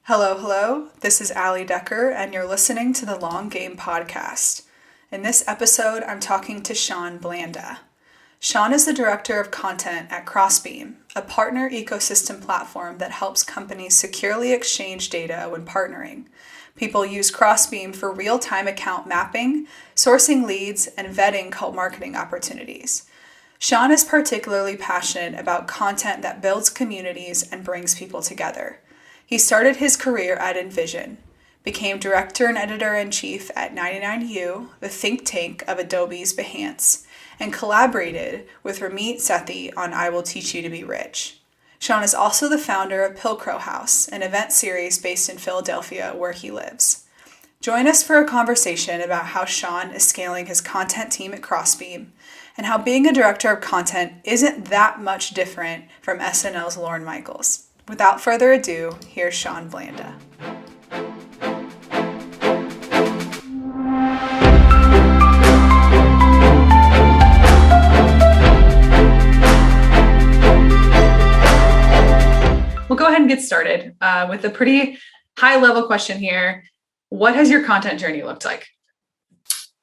Hello, hello. This is Allie Decker, and you're listening to the Long Game Podcast. In this episode, I'm talking to Sean Blanda. Sean is the Director of Content at Crossbeam, a partner ecosystem platform that helps companies securely exchange data when partnering. People use Crossbeam for real-time account mapping, sourcing leads, and vetting co-marketing opportunities. Sean is particularly passionate about content that builds communities and brings people together. He started his career at Envision, became director and editor-in-chief at 99U, the think tank of Adobe's Behance, and collaborated with Ramit Sethi on I Will Teach You to Be Rich. Sean is also the founder of Pilcrow House, an event series based in Philadelphia where he lives. Join us for a conversation about how Sean is scaling his content team at Crossbeam and how being a director of content isn't that much different from SNL's Lorne Michaels. Without further ado, here's Sean Blanda. We'll go ahead and get started with a pretty high-level question here. What has your content journey looked like?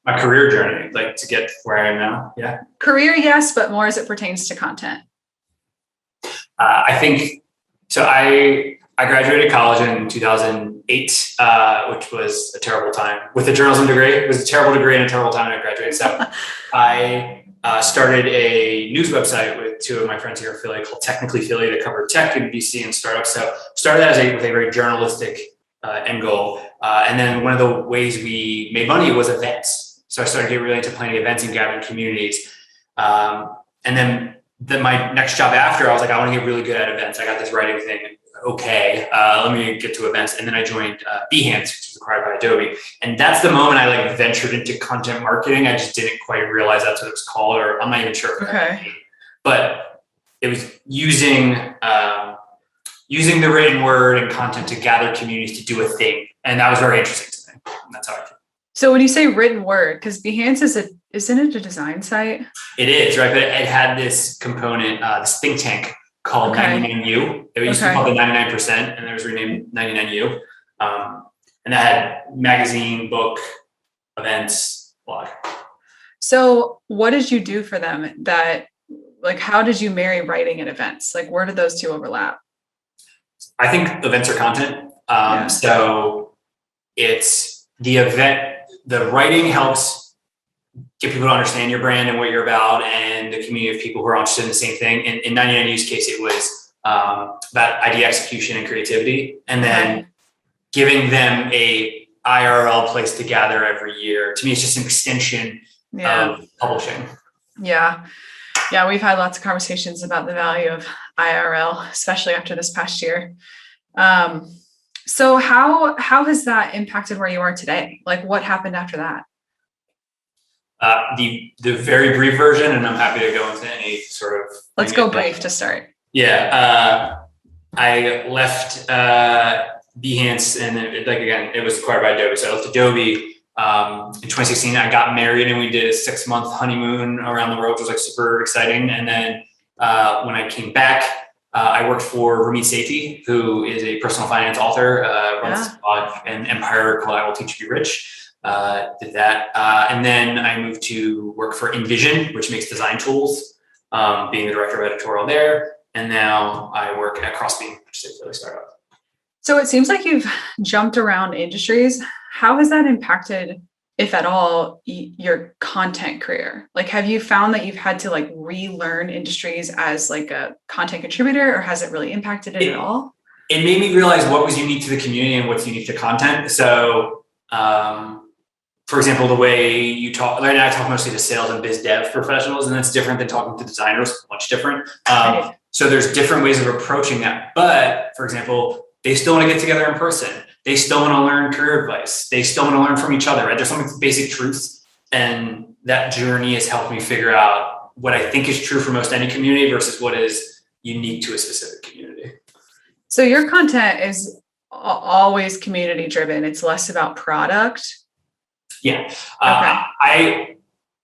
My career journey, like to get where I am now, yeah. Career, yes, but more as it pertains to content. I think, so I graduated college in 2008, which was a terrible time. With a journalism degree, it was a terrible degree and a terrible time when I graduated. So I started a news website with two of my friends here in Philly called Technically Philly that covered tech and VC and startups. So started that with a very journalistic end goal. And then one of the ways we made money was events. So I started getting really into planning events and gathering communities. And then my next job after, I was like, I want to get really good at events. I got this writing thing. Okay, let me get to events. And then I joined Behance, which was acquired by Adobe. And that's the moment I ventured into content marketing. I just didn't quite realize that's what it was called, or I'm not even sure. Okay. But it was using the written word and content to gather communities to do a thing. And that was very interesting to me. And that's how I feel. So when you say written word, because Behance isn't it a design site? It is, right? But it had this component, this think tank called 99U. It used to be called the 99%, and it was renamed 99U. And that had magazine, book, events, blog. So what did you do for them how did you marry writing and events? Where did those two overlap? I think events are content. So it's the event. The writing helps get people to understand your brand and what you're about and the community of people who are interested in the same thing. In 99U's case, it was about idea execution and creativity. And then giving them a IRL place to gather every year. To me, it's just an extension of publishing. Yeah. Yeah, we've had lots of conversations about the value of IRL, especially after this past year. So how has that impacted where you are today? What happened after that? The very brief version, and I'm happy to go into any sort of. Let's go brief to start. Yeah, I left Behance, and it was acquired by Adobe. So I left Adobe in 2016. I got married, and we did a 6-month honeymoon around the world, which was super exciting. And then when I came back, I worked for Ramit Sethi, who is a personal finance author, runs a blog and empire called I Will Teach You to Be Rich. Did that. And then I moved to work for Envision, which makes design tools, being the director of editorial there. And now I work at Crossbeam, which is a Philly startup. So it seems like you've jumped around industries. How has that impacted, if at all, your content career? Have you found that you've had to relearn industries as a content contributor, or has it really impacted it at all? It made me realize what was unique to the community and what's unique to content. So, for example, the way you talk, right now I talk mostly to sales and biz dev professionals, and that's different than talking to designers, much different. So there's different ways of approaching that. But for example, they still want to get together in person. They still want to learn career advice. They still want to learn from each other, right? There's some basic truths. And that journey has helped me figure out what I think is true for most any community versus what is unique to a specific community. So your content is always community driven. It's less about product. Yeah. I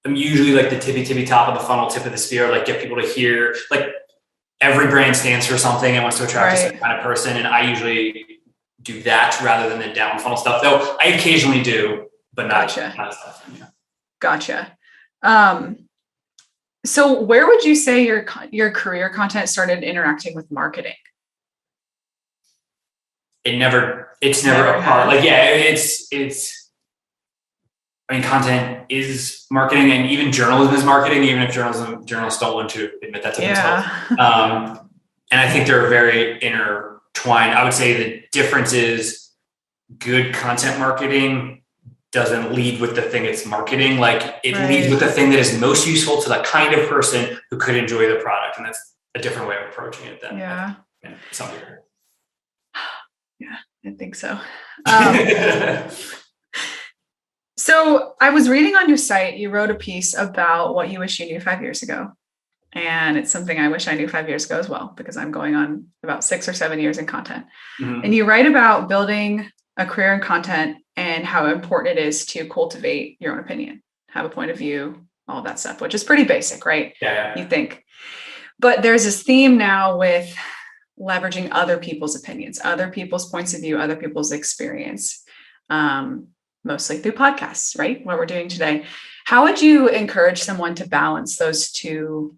am usually the tippy top of the funnel, tip of the spear, get people to hear, every brand stands for something and wants to attract a certain kind of person. And I usually do that rather than the down funnel stuff. Though I occasionally do, but not stuff. Yeah. Gotcha. So where would you say your career content started interacting with marketing? It's never a part. Like, yeah, it's, I mean, content is marketing, and even journalism is marketing, even if journalists don't want to admit that to themselves. And I think they're very intertwined. I would say the difference is good content marketing doesn't lead with the thing it's marketing. Like, it leads with the thing that is most useful to the kind of person who could enjoy the product. And that's a different way of approaching it than some people. Yeah, I think so. So I was reading on your site, you wrote a piece about what you wish you knew 5 years ago. And it's something I wish I knew 5 years ago as well, because I'm going on about 6 or 7 years in content. And you write about building a career in content and how important it is to cultivate your own opinion, have a point of view, all that stuff, which is pretty basic, right? Yeah. You think. But there's this theme now with leveraging other people's opinions, other people's points of view, other people's experience, mostly through podcasts, right? What we're doing today. How would you encourage someone to balance those two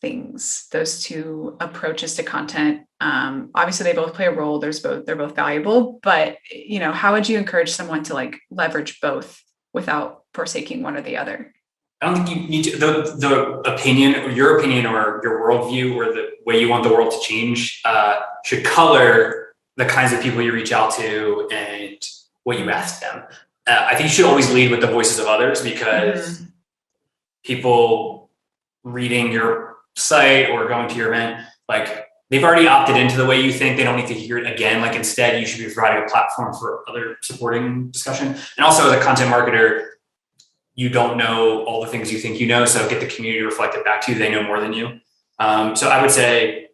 things, those two approaches to content? Obviously they both play a role. They're both valuable, but how would you encourage someone to like leverage both without forsaking one or the other? I don't think you need to, the opinion or your opinion or your worldview or the way you want the world to change should color the kinds of people you reach out to and what you ask them. I think you should always lead with the voices of others, because people reading your site or going to your event, like, they've already opted into the way you think. They don't need to hear it again. Like, instead, you should be providing a platform for other supporting discussion. And also, as a content marketer, you don't know all the things you think you know. So get the community to reflect it back to you. They know more than you. So I would say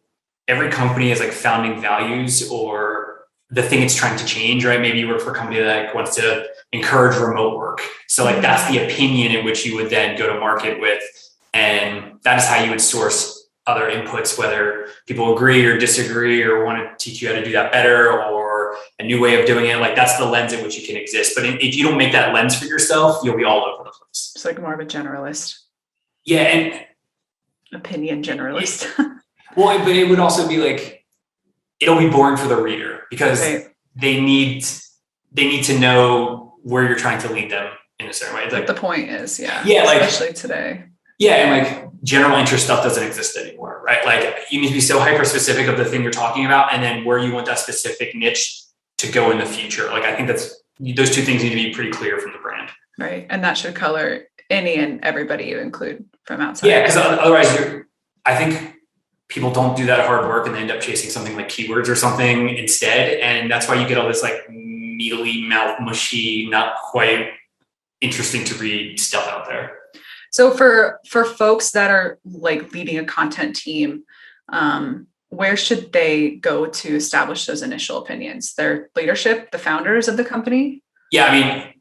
every company has like founding values or the thing it's trying to change, right? Maybe you work for a company that like wants to encourage remote work. So like that's the opinion in which you would then go to market with. And that is how you would source other inputs, whether people agree or disagree or want to teach you how to do that better or a new way of doing it. Like, that's the lens in which you can exist. But if you don't make that lens for yourself, you'll be all over the place. It's like more of a generalist. Yeah. And opinion generalist. Well, but it would also be like, it'll be boring for the reader, because they need to know where you're trying to lead them in a certain way. Like, what the point is. Yeah. Especially today. Yeah. And like, general interest stuff doesn't exist anymore, right? Like, you need to be so hyper specific of the thing you're talking about, and then where you want that specific niche to go in the future. Like, I think those two things need to be pretty clear from the brand. Right. And that should color any and everybody you include from outside. Yeah. Because otherwise I think people don't do that hard work and they end up chasing something like keywords or something instead. And that's why you get all this like mealy mouth, mushy, not quite interesting to read stuff out there. So for folks that are like leading a content team, where should they go to establish those initial opinions? Their leadership, the founders of the company? Yeah, I mean,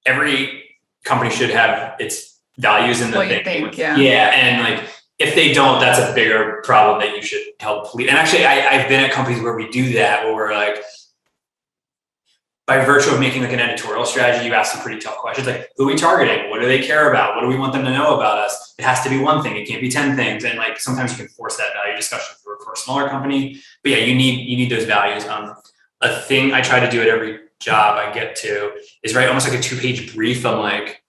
every company should have its values in the thing. Yeah, and like, if they don't, that's a bigger problem that you should help lead. And actually, I've been at companies where we do that, where we're like, by virtue of making like an editorial strategy, you ask some pretty tough questions, like, who are we targeting? What do they care about? What do we want them to know about us? It has to be one thing. It can't be 10 things. And like, sometimes you can force that value discussion for a smaller company. But yeah, you need those values. A thing I try to do at every job I get to is write almost like a 2-page brief. I'm like,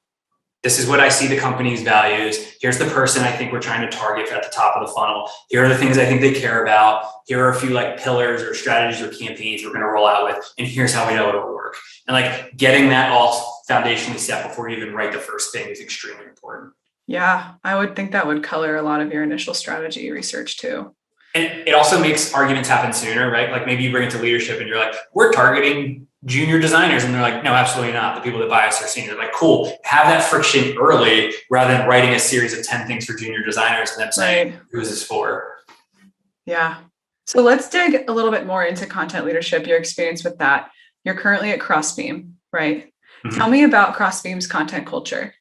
this is what I see the company's values. Here's the person I think we're trying to target at the top of the funnel. Here are the things I think they care about. Here are a few like pillars or strategies or campaigns we're going to roll out with. And here's how we know it'll work. And like, getting that all foundationally set before you even write the first thing is extremely important. Yeah, I would think that would color a lot of your initial strategy research too. And it also makes arguments happen sooner, right? Like, maybe you bring it to leadership and you're like, we're targeting junior designers. And they're like, no, absolutely not. The people that buy us are senior. Like, cool. Have that friction early rather than writing a series of 10 things for junior designers and then saying, who is this for? Yeah. So let's dig a little bit more into content leadership, your experience with that. You're currently at Crossbeam, right? Mm-hmm. Tell me about Crossbeam's content culture.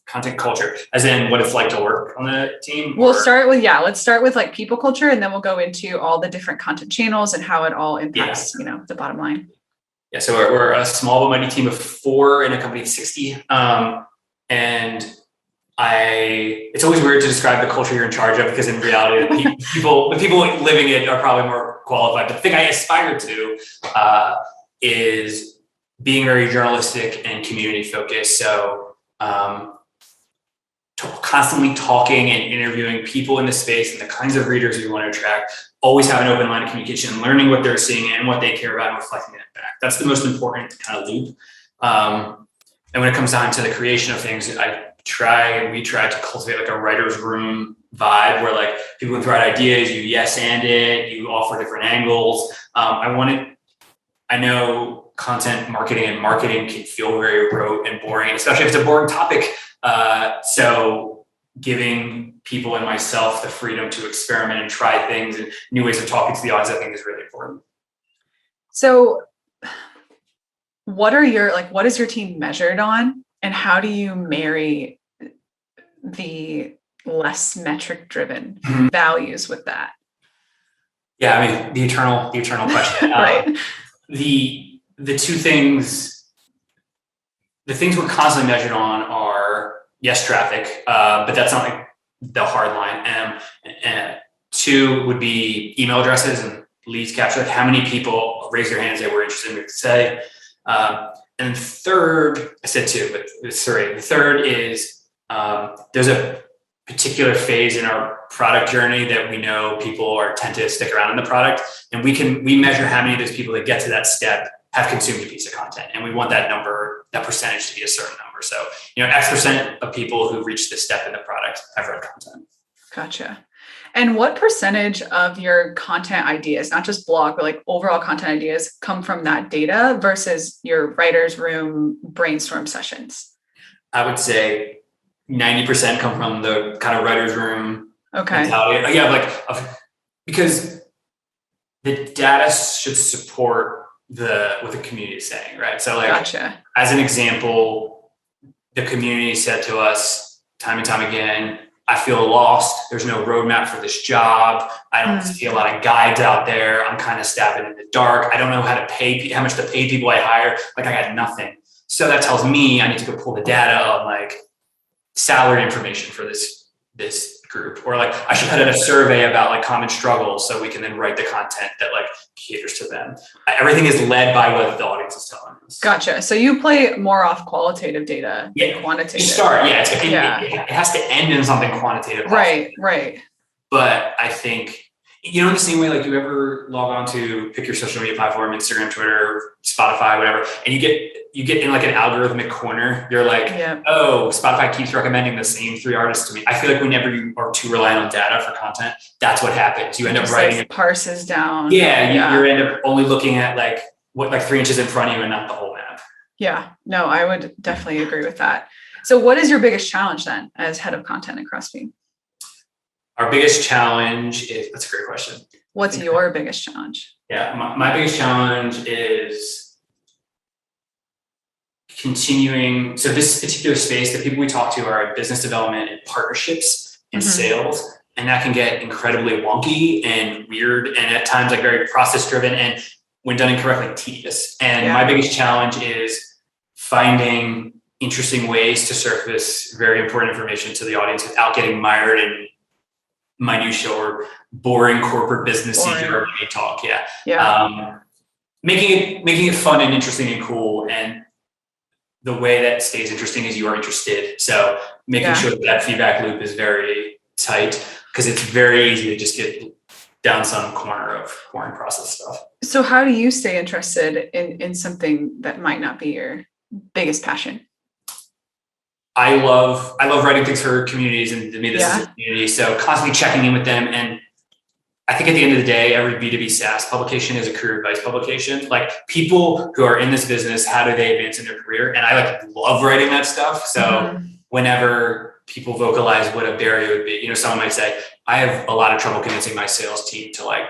content culture, as in what it's like to work on the team? Let's start with like people culture, and then we'll go into all the different content channels and how it all impacts, the bottom line. Yeah. So we're a small but mighty team of 4 in a company of 60. And it's always weird to describe the culture you're in charge of, because in reality, the people living it are probably more qualified. But the thing I aspire to is being very journalistic and community focused. So constantly talking and interviewing people in the space and the kinds of readers we want to attract, always have an open line of communication, learning what they're seeing and what they care about and reflecting that back. That's the most important kind of loop. And when it comes down to the creation of things, we try to cultivate like a writer's room vibe where like people can throw out ideas, you yes and it, you offer different angles. I know content marketing can feel very rote and boring, especially if it's a boring topic. So giving people and myself the freedom to experiment and try things and new ways of talking to the audience, I think is really important. So what is your team measured on, and how do you marry the less metric driven values with that? Yeah. I mean, the eternal question. Right. The two things, the things we're constantly measured on are, yes, traffic, but that's not like the hard line. And 2 would be email addresses and leads capture. Like how many people raise their hands they were interested in what to say. And third, I said 2, but it's 3. The third is there's a particular phase in our product journey that we know people tend to stick around in the product, and we measure how many of those people that get to that step have consumed a piece of content, and we want that percentage to be a certain number. So X% of people who reach this step in the product have read content. Gotcha. And what percentage of your content ideas, not just blog, but like overall content ideas, come from that data versus your writer's room brainstorm sessions? I would say 90% come from the kind of writer's room mentality. Yeah, because the data should support what the community is saying, right? So gotcha. As an example, the community said to us time and time again, I feel lost. There's no roadmap for this job. I don't see a lot of guides out there. I'm kind of stabbing in the dark. I don't know how much to pay people I hire. Like I got nothing. So that tells me I need to go pull the data of like salary information for this group, or like I should put in a survey about like common struggles so we can then write the content that like caters to them. Everything is led by what the audience is telling us. Gotcha. So you play more off qualitative data than quantitative. You start, it has to end in something quantitative. Right. But I think, in the same way, like you ever log on to pick your social media platform, Instagram, Twitter, Spotify, whatever, and you get in like an algorithmic corner. You're like, oh, Spotify keeps recommending the same 3 artists to me. I feel like whenever you are too reliant on data for content, that's what happens. You end up writing it parses down. You end up only looking at like what 3 inches in front of you and not the whole map. Yeah, no, I would definitely agree with that. So what is your biggest challenge then as head of content at Crossbeam? Our biggest challenge that's a great question. What's your biggest challenge? Yeah, my biggest challenge is continuing. So this particular space, the people we talk to are in business development and partnerships and sales. And that can get incredibly wonky and weird. And at times like very process driven and when done incorrectly, tedious. And my biggest challenge is finding interesting ways to surface very important information to the audience without getting mired in minutia or boring corporate business jargon talk. Making it fun and interesting and cool, and the way that stays interesting is you are interested. So making sure that feedback loop is very tight, because it's very easy to just get down some corner of boring process stuff. So how do you stay interested in something that might not be your biggest passion? I love writing things for communities, and to me, this is a community. So constantly checking in with them. And I think at the end of the day, every B2B SaaS publication is a career advice publication. Like people who are in this business, how do they advance in their career? And I love writing that stuff. So whenever people vocalize what a barrier would be, someone might say, I have a lot of trouble convincing my sales team to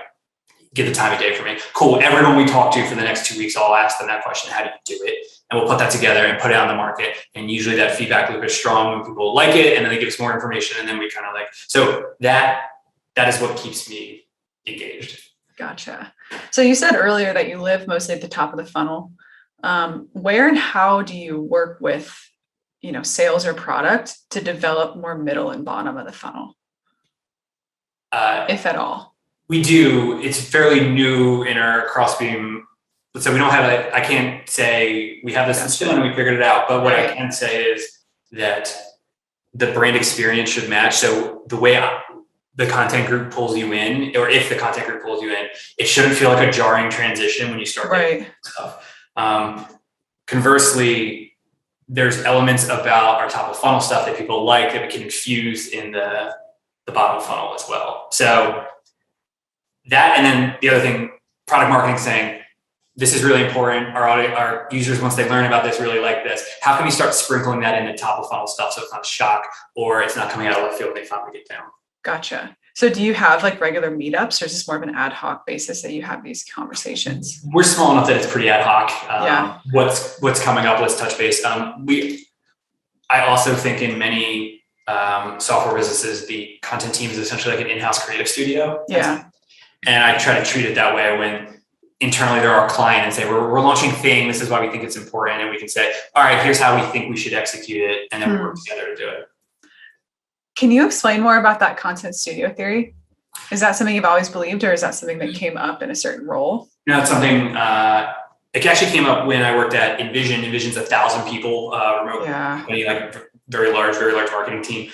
get the time of day for me. Cool. Everyone we talk to for the next 2 weeks, I'll ask them that question. How do you do it? and we'll put that together and put it on the market. And usually that feedback loop is strong when people like it, and then they give us more information, and then we kind of like, so that is what keeps me engaged. Gotcha. So you said earlier that you live mostly at the top of the funnel. Where and how do you work with, sales or product to develop more middle and bottom of the funnel? If at all? We do. It's fairly new in our Crossbeam. So we don't have I can't say we have this system and we figured it out, but what I can say is that the brand experience should match. So the way the content group pulls you in, or if the content group pulls you in, it shouldn't feel like a jarring transition when you start getting stuff. Conversely, there's elements about our top of funnel stuff that people like that we can infuse in the bottom of funnel as well. So that, and then the other thing, product marketing saying, this is really important. Our users, once they learn about this, really like this. How can we start sprinkling that in the top of funnel stuff so it's not a shock or it's not coming out of left field when they finally get down? Gotcha. So do you have like regular meetups, or is this more of an ad hoc basis that you have these conversations? We're small enough that it's pretty ad hoc. What's coming up, let's touch base. I also think in many software businesses, the content team is essentially like an in-house creative studio. Yeah. And I try to treat it that way when internally they're our client and say, we're launching thing. This is why we think it's important. And we can say, all right, here's how we think we should execute it. And then we work together to do it. Can you explain more about that content studio theory? Is that something you've always believed, or is that something that came up in a certain role? No, it's something, it actually came up when I worked at Envision. Envision's 1,000 people, remote company, like very large marketing team.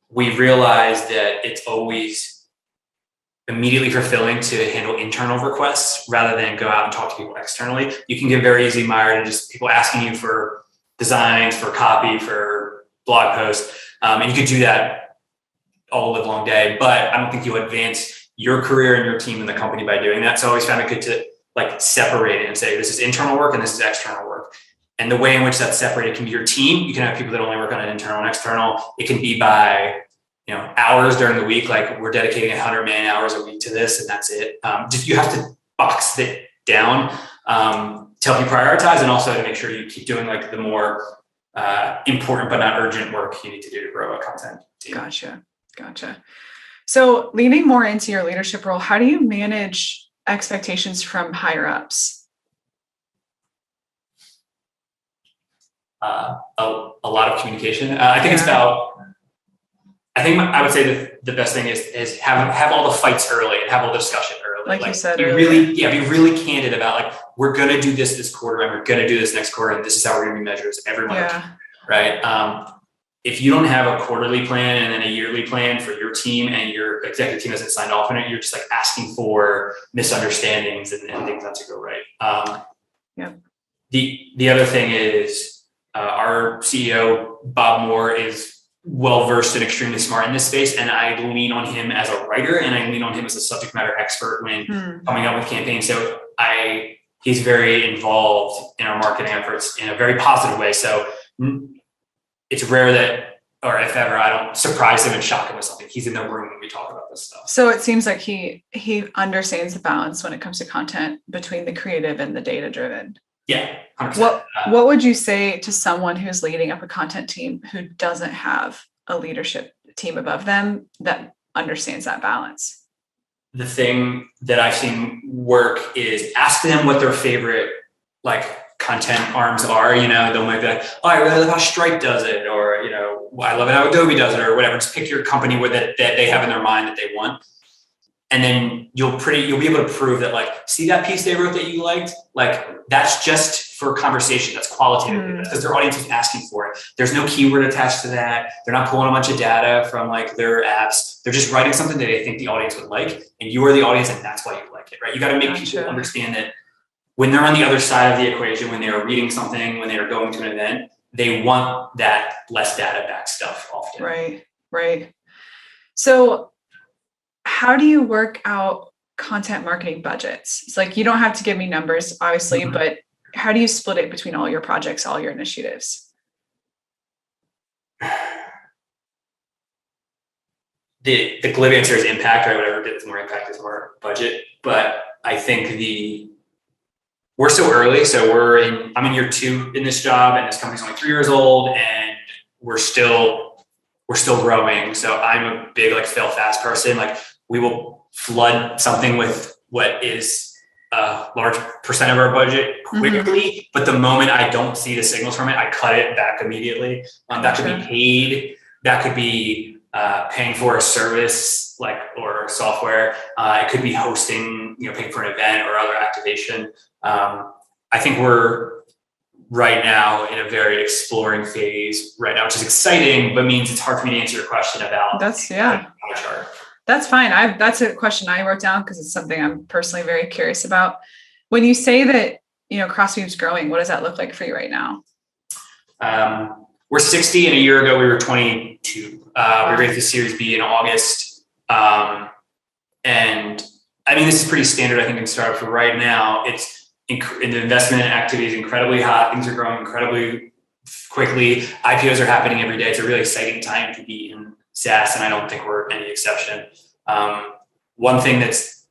We realized that it's always immediately fulfilling to handle internal requests rather than go out and talk to people externally. You can get very easily mired in just people asking you for designs, for copy, for blog posts. And you could do that all live long day, but I don't think you'll advance your career and your team in the company by doing that. So I always found it good to like separate it and say, this is internal work and this is external work. And the way in which that's separated can be your team. You can have people that only work on an internal and external. It can be by hours during the week, like we're dedicating 100 man hours a week to this and that's it. Just you have to box it down to help you prioritize, and also to make sure you keep doing like the more important but not urgent work you need to do to grow a content team. Gotcha. So leaning more into your leadership role, how do you manage expectations from higher ups? A lot of communication. I think it's about. I think I would say that the best thing is have all the fights early and have all the discussion early. Like you said, be really candid about like, we're going to do this quarter and we're going to do this next quarter. And this is how we're going to be measured as every month. Right. If you don't have a quarterly plan and then a yearly plan for your team and your executive team hasn't signed off on it, you're just like asking for misunderstandings and things not to go right. The other thing is our CEO, Bob Moore, is well-versed and extremely smart in this space. And I lean on him as a writer and I lean on him as a subject matter expert when coming up with campaigns. So he's very involved in our marketing efforts in a very positive way. So it's rare that, or if ever, I don't surprise him and shock him with something. He's in the room when we talk about this stuff. So it seems like he understands the balance when it comes to content between the creative and the data-driven. Yeah, 100%. What would you say to someone who's leading up a content team who doesn't have a leadership team above them that understands that balance? The thing that I've seen work is ask them what their favorite like content arms are. They might be like, oh, I really love how Stripe does it, or I love it how Adobe does it, or whatever. Just pick your company that they have in their mind that they want. And then you'll be able to prove that, like, see that piece they wrote that you liked? Like, that's just for conversation. That's qualitative. That's because their audience is asking for it. There's no keyword attached to that. They're not pulling a bunch of data from like their apps. They're just writing something that they think the audience would like. And you are the audience, and that's why you like it, right? You got to make people understand that when they're on the other side of the equation, when they are reading something, when they are going to an event, they want that less data back stuff often. Right. So how do you work out content marketing budgets? It's like, you don't have to give me numbers, obviously, but how do you split it between all your projects, all your initiatives? The glib answer is impact, right? Whatever gets more impact is more budget. But I think we're still early. So I'm in year 2 in this job, and this company's only 3 years old, and we're still growing. So I'm a big like fail fast person. Like we will flood something with what is a large percent of our budget quickly, but the moment I don't see the signals from it, I cut it back immediately. That could be paid. That could be paying for a service or software. It could be hosting, paying for an event or other activation. I think we're right now in a very exploring phase right now, which is exciting, but means it's hard for me to answer your question about That's fine. That's a question I wrote down because it's something I'm personally very curious about. When you say that, Crossbeam's growing, what does that look like for you right now? We're 60, and a year ago we were 22. We raised the Series B in August. And I mean, this is pretty standard, I think, in startups. For right now, the investment activity is incredibly hot. Things are growing incredibly quickly. IPOs are happening every day. It's a really exciting time to be in SaaS, and I don't think we're any exception. One thing that's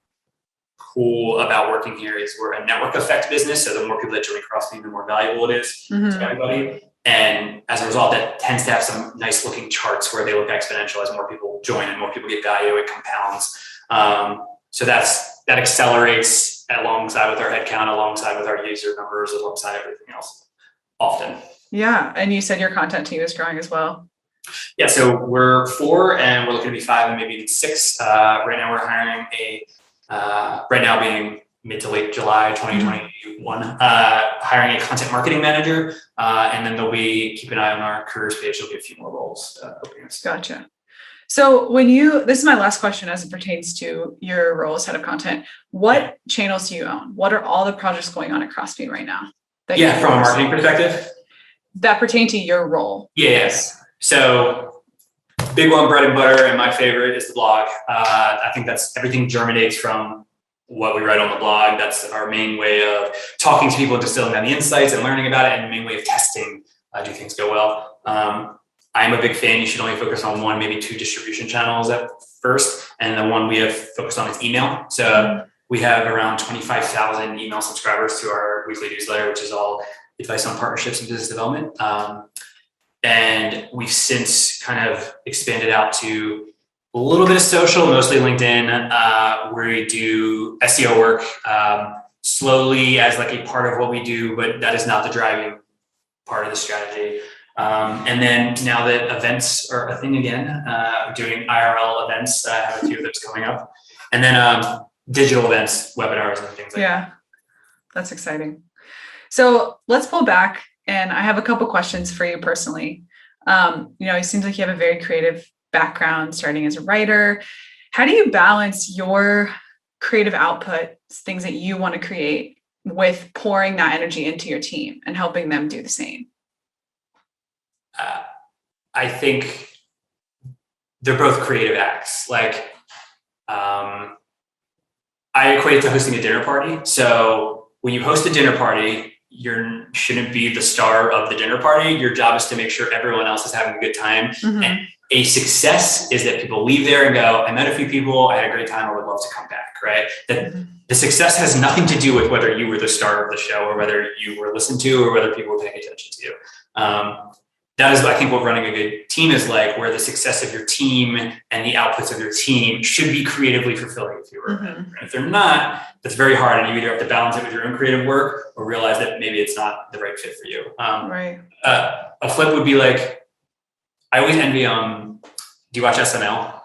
cool about working here is we're a network effect business. So the more people that join Crossbeam, the more valuable it is to everybody. And as a result, that tends to have some nice looking charts where they look exponential as more people join and more people get value. It compounds. So that accelerates alongside with our headcount, alongside with our user numbers, alongside everything else often. Yeah. And you said your content team is growing as well. Yeah. So we're 4 and we're looking to be 5 and maybe even 6. Right now we're hiring right now being mid to late July 2021, hiring a content marketing manager. And then keep an eye on our careers page. There'll be a few more roles. Gotcha. So this is my last question as it pertains to your role as head of content. What channels do you own? What are all the projects going on at Crossbeam right now? From a marketing perspective? That pertain to your role. Yes. So big one, bread and butter, and my favorite is the blog. I think that's everything germinates from what we write on the blog. That's our main way of talking to people and distilling down the insights and learning about it, and the main way of testing, do things go well? I'm a big fan. You should only focus on 1, maybe 2 distribution channels at first. And the one we have focused on is email. So we have around 25,000 email subscribers to our weekly newsletter, which is all advice on partnerships and business development. And we've since kind of expanded out to a little bit of social, mostly LinkedIn, where we do SEO work slowly as like a part of what we do, but that is not the driving part of the strategy. And then now that events are a thing again, we're doing IRL events. I have a few of those coming up. And then digital events, webinars, and things like that. That's exciting. So let's pull back, and I have a couple questions for you personally. It seems like you have a very creative background, starting as a writer. How do you balance your creative output, things that you want to create, with pouring that energy into your team and helping them do the same? I think they're both creative acts. Like, I equate it to hosting a dinner party. So when you host a dinner party, you shouldn't be the star of the dinner party. Your job is to make sure everyone else is having a good time. And a success is that people leave there and go, I met a few people, I had a great time, I would love to come back, right? That the success has nothing to do with whether you were the star of the show or whether you were listened to or whether people were paying attention to you. That is, I think, what running a good team is like, where the success of your team and the outputs of your team should be creatively fulfilling if you were. And if they're not, that's very hard. And you either have to balance it with your own creative work or realize that maybe it's not the right fit for you. A flip would be like, I always envy, do you watch SNL?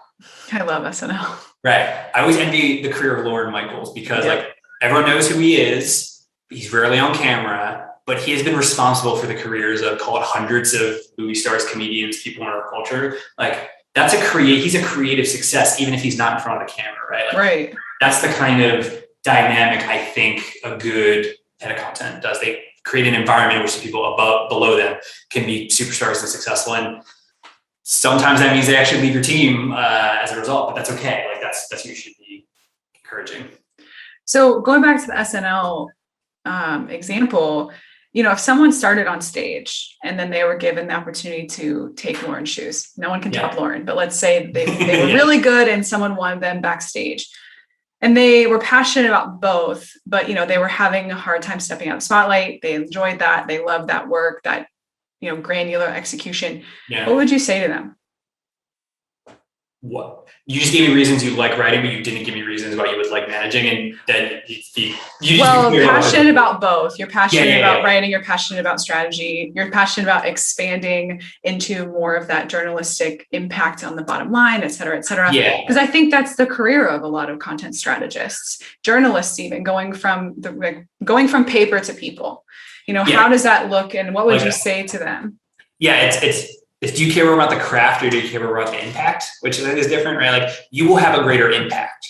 I love SNL. Right. I always envy the career of Lorne Michaels because like everyone knows who he is. He's rarely on camera. But he has been responsible for the careers of, call it, hundreds of movie stars, comedians, people in our culture. Like he's a creative success, even if he's not in front of the camera, right? Right. That's the kind of dynamic I think a good head of content does. They create an environment in which the people below them can be superstars and successful. And sometimes that means they actually leave your team as a result, but that's okay. Like that's what you should be encouraging. So going back to the SNL example, if someone started on stage and then they were given the opportunity to take Lorne's shoes, no one can top Lorne, but let's say they were really good and someone wanted them backstage. and they were passionate about both, but, they were having a hard time stepping out of the spotlight. They enjoyed that. They loved that work, that, granular execution. Yeah. What would you say to them? What? You just gave me reasons you like writing, but you didn't give me reasons why you would like managing, and then you passionate about both. You're passionate about writing. You're passionate about strategy. You're passionate about expanding into more of that journalistic impact on the bottom line, et cetera, et cetera. Yeah. Because I think that's the career of a lot of content strategists, journalists, even going from paper to people. How does that look, and what would you say to them? Yeah, it's do you care more about the craft or do you care more about the impact, which I think is different, right? Like you will have a greater impact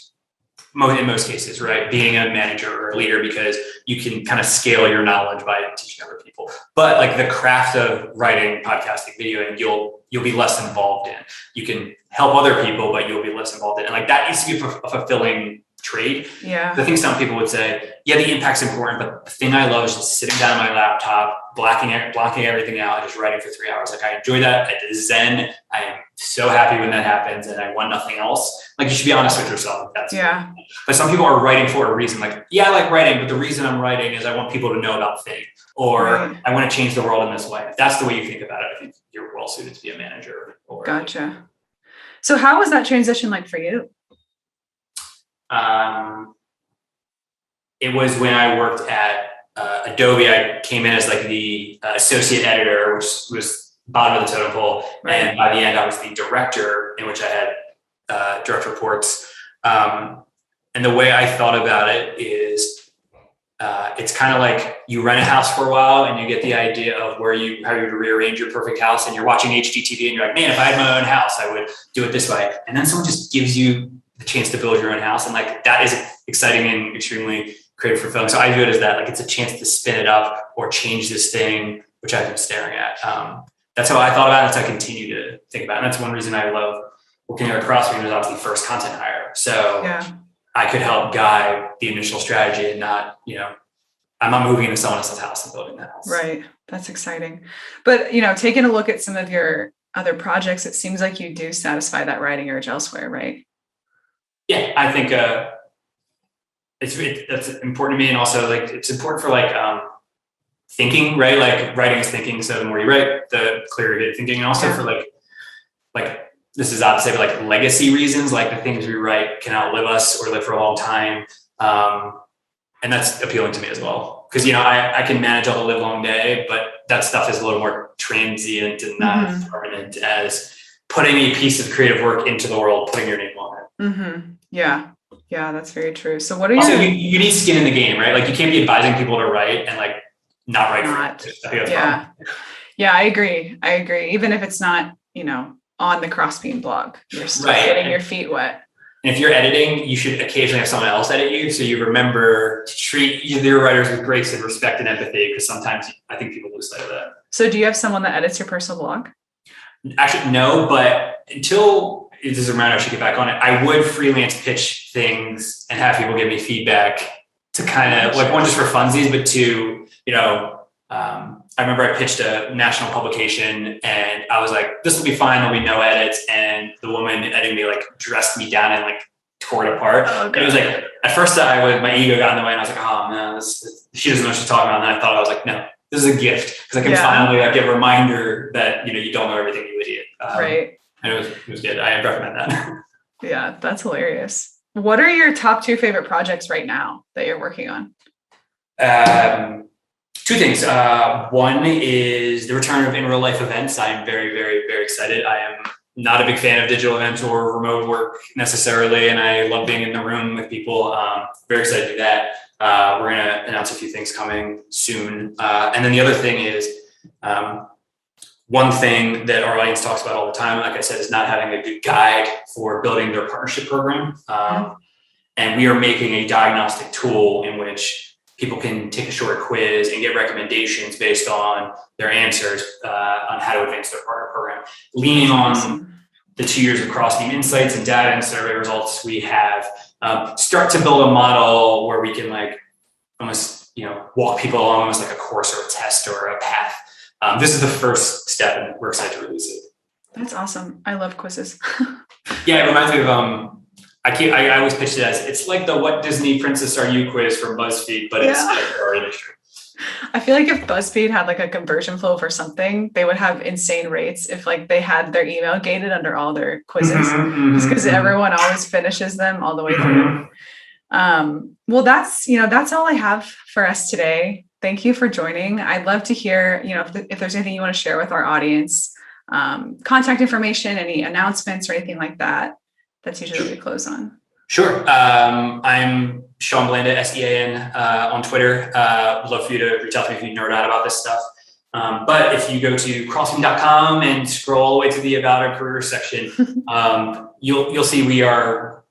in most cases, right? Being a manager or a leader, because you can kind of scale your knowledge by teaching other people. But like the craft of writing, podcasting, videoing, you'll be less involved in. You can help other people, but you'll be less involved in. And like that needs to be a fulfilling trade. Yeah. I think some people would say, yeah, the impact's important, but the thing I love is just sitting down on my laptop, blocking everything out, and just writing for 3 hours. Like I enjoy that. I zen. I am so happy when that happens, and I want nothing else. Like you should be honest with yourself. But some people are writing for a reason. Like, yeah, I like writing, but the reason I'm writing is I want people to know about the thing, or I want to change the world in this way. If that's the way you think about it, I think you're well suited to be a manager. Gotcha. So how was that transition like for you? It was when I worked at Adobe. I came in as like the associate editor, which was bottom of the totem pole. Right. And by the end, I was the director, in which I had direct reports. And the way I thought about it is it's kind of like you rent a house for a while and you get the idea of how you would rearrange your perfect house, and you're watching HGTV and you're like, man, if I had my own house, I would do it this way. And then someone just gives you the chance to build your own house. And like, that is exciting and extremely creative for film. So I view it as that, like, it's a chance to spin it up or change this thing, which I've been staring at. That's how I thought about it. That's how I continue to think about it. And that's one reason I love working at Crossbeam. Was obviously first content hire. So I could help guide the initial strategy and not, I'm not moving into someone else's house and building that house. Right. That's exciting. But, taking a look at some of your other projects, it seems like you do satisfy that writing urge elsewhere, right? Yeah, I think that's important to me, and also like it's important for like thinking, right? Like writing is thinking, so the more you write, the clearer you get thinking, and also for like this is odd to say, but like legacy reasons, like the things we write can outlive us or live for a long time, and that's appealing to me as well, because I can manage all the live long day, but that stuff is a little more transient and not as permanent as putting a piece of creative work into the world, putting your name on it. Mm-hmm. Yeah, that's very true. So what are also, you need skin in the game, right? Like you can't be advising people to write and like not write for it. Yeah, I agree. Even if it's not, on the Crossbeam blog, you're still getting your feet wet. And if you're editing, you should occasionally have someone else edit you, so you remember to treat your writers with grace and respect and empathy, because sometimes I think people lose sight of that. So do you have someone that edits your personal blog? Actually, no, but until this is around, I should get back on it. I would freelance pitch things and have people give me feedback to kind of like, one, just for funsies, but two, I remember I pitched a national publication and I was like, this will be fine. There'll be no edits. And the woman editing me like dressed me down and like tore it apart. Oh, and it was like, at first my ego got in the way and I was like, oh no, she doesn't know what she's talking about. And then I was like, no, this is a gift, because I can finally like get a reminder that, you don't know everything, you idiot. Right. And it was good. I recommend that. Yeah, that's hilarious. What are your top 2 favorite projects right now that you're working on? 2 things. One is the return of in real life events. I am very, very, very excited. I am not a big fan of digital events or remote work necessarily, and I love being in the room with people. Very excited to do that. We're going to announce a few things coming soon. And then the other thing is, one thing that our audience talks about all the time, like I said, is not having a good guide for building their partnership program. And we are making a diagnostic tool in which people can take a short quiz and get recommendations based on their answers on how to advance their partner program. Leaning on the 2 years of Crossbeam insights and data and survey results we have, start to build a model where we can like almost, walk people along almost like a course or a test or a path. This is the first step, and we're excited to release it. That's awesome. I love quizzes. Yeah, it reminds me of, I always pitch it as, it's like the what Disney princess are you quiz for BuzzFeed, but it's like for our industry. I feel like if BuzzFeed had like a conversion flow for something, they would have insane rates if like they had their email gated under all their quizzes, just because everyone always finishes them all the way through. Well, that's all I have for us today. Thank you for joining. I'd love to hear, if there's anything you want to share with our audience, contact information, any announcements or anything like that. That's usually what we close on. Sure. I'm Sean Blanda, SEAN, on Twitter. Would love for you to reach out to me if you nerd out about this stuff. But if you go to crossbeam.com and scroll all the way to the About Our Career section, you'll see we are,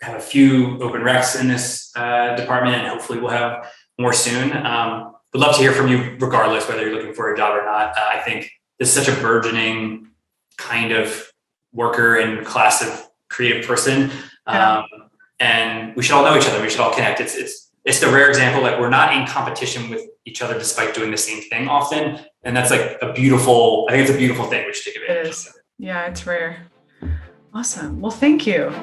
have a few open recs in this department, and hopefully we'll have more soon. Would love to hear from you regardless, whether you're looking for a job or not. I think this is such a burgeoning kind of worker and class of creative person. And we should all know each other. We should all connect. It's the rare example, like we're not in competition with each other despite doing the same thing often. And that's like I think it's a beautiful thing we should take advantage of. Yeah, it's rare. Awesome. Well, thank you.